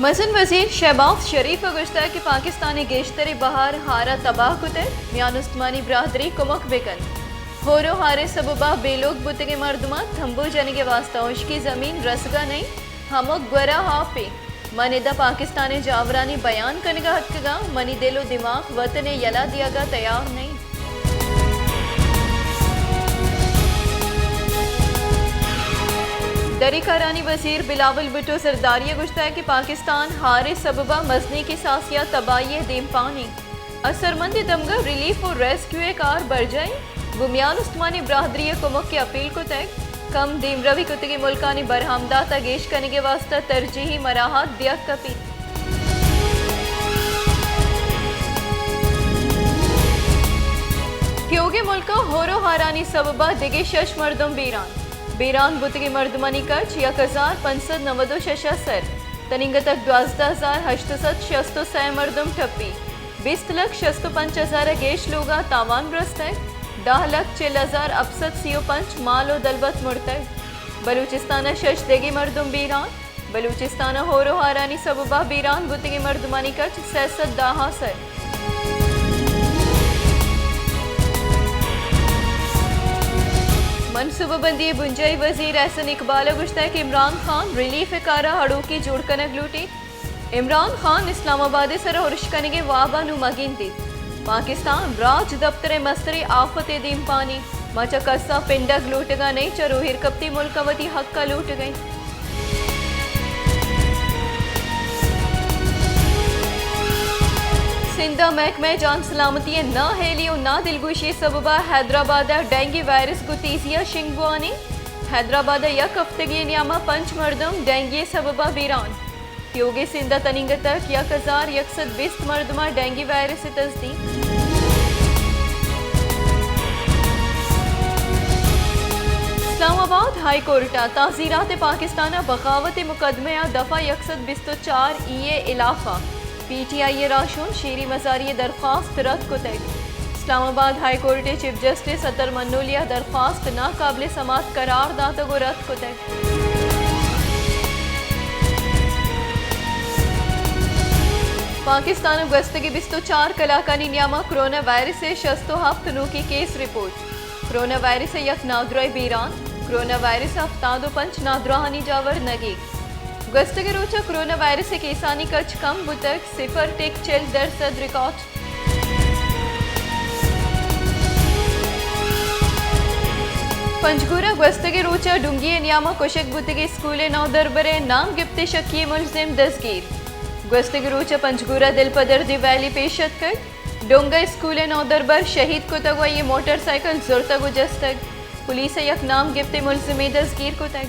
मसन वजीर शहबाज शरीफ गुश्ता कि पाकिस्तानी गेशतरी बहार हारा तबाह कुतर मियान उस्मानी बरादरी कुमक बेकन होरो हारे सबबा बेलोग बुतगे मर्दमा थम्बू जनिगे वास्ता उश्की ज़मीन रसगा नहीं हमक ग्वरा हाफे मनिदा पाकिस्तानी जावरानी बयान कनेगा हतकगा मनी दिलो दिमाग वतने यला दियागा तैयार नहीं। दरीकारानी वजीर बिलावल भुट्टो सरदारिया गुश्ता है कि पाकिस्तान हारे सबबा मजनी की सासिया तबाही दीम पानी असरमंद दमगा रिलीफ और रेस्क्यू कार बढ़ जाए गुमियान उस्मानी बरादरी कुमक की अपील को तय कम दीम रवि कुतगी मुल्कानी बरहमदा तगेश करने के वास्ता तरजीही मराहत दिया कपी। क्योंकि मुल्का होरो हारानी सबबा दिगे शश मर्दम बीरान बुतगी मर्दमानी कच 1596 तनिंग तक 12,866 मर्दम ठप्पी 20,65,000 गेश लोगा तावान रस्त है 10,04,000 अफसद सीओ पंच मालो दलबत मुर्तद बलूचिस्ताना शश देगी मर्दम बीरान बलूचिस्ताना होरो हारानी सबबा बीरान बुतगी मर्दमानी कच 63 दाहा सर। मनसूबाबंदी बुंजई वजीर एहसन इकबाल गुश्ता है कि इमरान खान रिलीफ कारा हड़ू की जोड़कनक लूटी इमरान खान इस्लामाबाद सर हुरशकने के वाबा नुमागिन दी पाकिस्तान राज दफ्तर मस्तरी आफत दीम पानी मचा कस्सा पिंडक लूटगा नहीं चरो हिरकपती मुल्कवती हक का लूट गई। सिंधा महकमे जान सलामती न हेलियो ना दिलगुशी सबबा हैदराबाद डेंगू वायरस गुतीजिया शिंगवानी हैदराबाद यक हफ्तगी नियामा पंच मर्दम डेंगू सबबा बीरान योगी सिंधा तनिंग तक 1,120 मर्दमा डेंगू वायरस तस्दीक। इस्लामाबाद हाई कोर्टा ताज़ीरात पाकिस्तान बगावत मुकदमे दफ़ा 124 ई इलाफा PTI राशुन शेरी मजारी दरख्वास्त रद्द को तय Islamabad high court chief justice Athar Minallah दरख्वास्त नाकाबिल समात करार दाता को रद्द को तय। पाकिस्तान गस्तगी 24 कलाकानी नियामा कोरोना वायरस से 67 नो की केस रिपोर्ट कोरोना वायरस से यक नादुराई बीरान कोरोना वायरस हफ्तादो पंच नादुराहानी जावर नगी गस्तगे रोचा कोरोना वायरस से केसानी कच कम बुतक 0.4% रिकॉर्ड। पंचगुरा गस्तगे रोचा डुंगी नियामा कोशक बुतगे स्कूले नौ दरबरे नाम गिफ्ते शक्की मुलजिम दसगीर गस्तगे रोचा पंचगुरा दिलपदर दी वैली पेशत कर डोंगा स्कूले नौ दरबर शहीद को तक ये मोटरसाइकिल जोरता गुजस्तक पुलिस यक नाम गिफ्ते मुलजिम दसगीर को तक।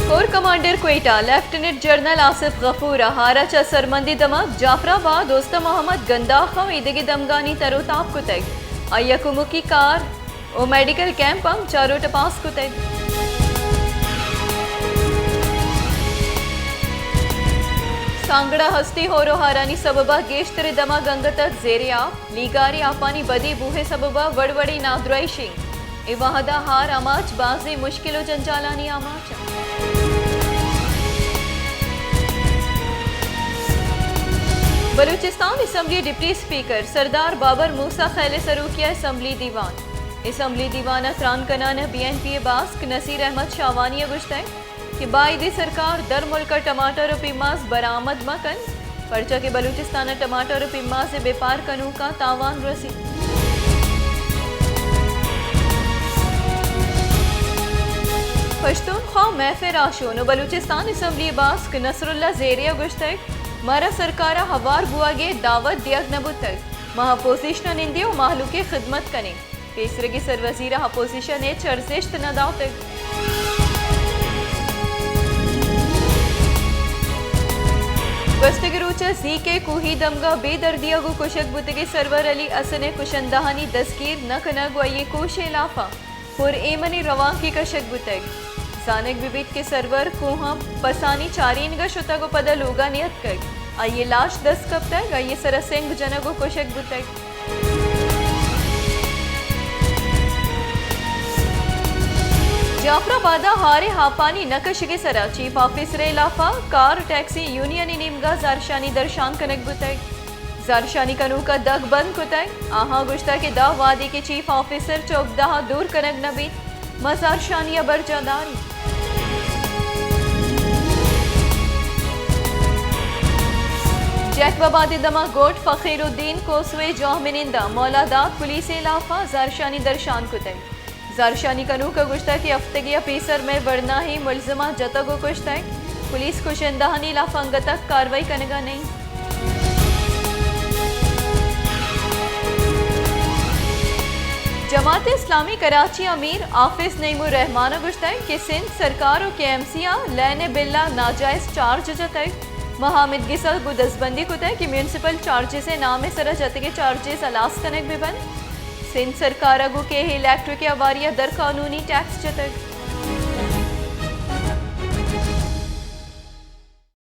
Corps commander Quetta lieutenant general Asif Ghafoor हारा सरमंदी दमक जाफराबाद दोस्त मोहम्मद गंदाखम ईदगी दमगानी तरोताब को तक अयकुमुकी कार ओ मेडिकल कैंप हम चारों टपास को तक। सांगड़ा हस्ती होरो हारानी सबबा गेश्तरे दमा गंगा तक जेरिया लीगारी आपानी बदी बूहे सबबा वड़वड़ी नादुराई शिंग इवाहदा हार आमाच बाजी मुश्किलो जंजालानी आमाच। बलूचिस्तान असम्बली डिप्टी स्पीकर सरदार बाबर मूसा खैले सरूकिया असम्बली दीवाना त्रानकनान BNP बास्क नसीर अहमद शावानी गुश्ता कि बाईदी सरकार दर मुल्क टमाटर और पिम्मास बरामद मकन पर्चा के बलूचिस्तान टमाटर और पिम्मा से बेपार कनू का तावान रसी। पश्तूनख्वा महफिर आशोन बलूचिस्तान असम्बली बास्क नसरुल्ला जेरिया गुश्ता मारा सरकारा हवार बुआगे दावत दियक नबुत तक महा अपोजिशन इंदियो माहलू की खिदमत करें तीसरे की सरवजीरा अपोजिशन ने चर्चिश्त नदाव तक। गस्तगिरूचा जी के कोही दमगा बेदर्दिया गो कुशक बुतगे सरवर अली असने कुशंदाहानी दस्कीर न कनग ये कोशे लाफा पुर एमनी रवा की कशक बुतग जानक बिबित के सरवर कोहा पसानी चारीन ग शुता को पदा लोगा नियत कर आइए लाश 10 कब तक आइए सरसिंग जनगो कुशक बुतग। ಜಾಫ್ರಾಬಾದ ಹಾರೆ ಹಾಪಾನಿ ನಕಶಿಗೆ ಸರ ಚೀಫ್ ಆಫೀಸರ್ ಇಲಾಫಾ कार टैक्सी यूनियन निमगा जारशानी दर्शान कनक बुतई जारशानी कनू का दग बंद कुतई आहा गुश्ता के दा वादी के चीफ ऑफिसर चौकदाह दूर कनक नबी मजारशानी बरजादारी जैकबाबादी दमा गोट फखीरुद्दीन कोसवे जोहमिनिंदा मौलादात पुलिस इलाफा जारशानी दर्शान कुतई जारशानी कनू का गुश्ता की हफ्तगी पीसर में बढ़ना ही मुलजमा जतगो कुश्ता पुलिस कुशंदाहनी लाफंग तक कार्रवाई करेगा नहीं। जमात इस्लामी कराची अमीर आफिस नईमुर रहमान गुश्ता कि सिंध सरकार और KMCA लैने बिल्ला नाजायज चार्ज जतई महामिद गिसल गुदसबंदी कुतई कि म्यूनसिपल चार्जेस नामे सरा जतगे चार्जेस अलास कनेक भी बंद सिंध सरकार अगू के इलेक्ट्रिक अवारिया दर कानूनी टैक्स जतक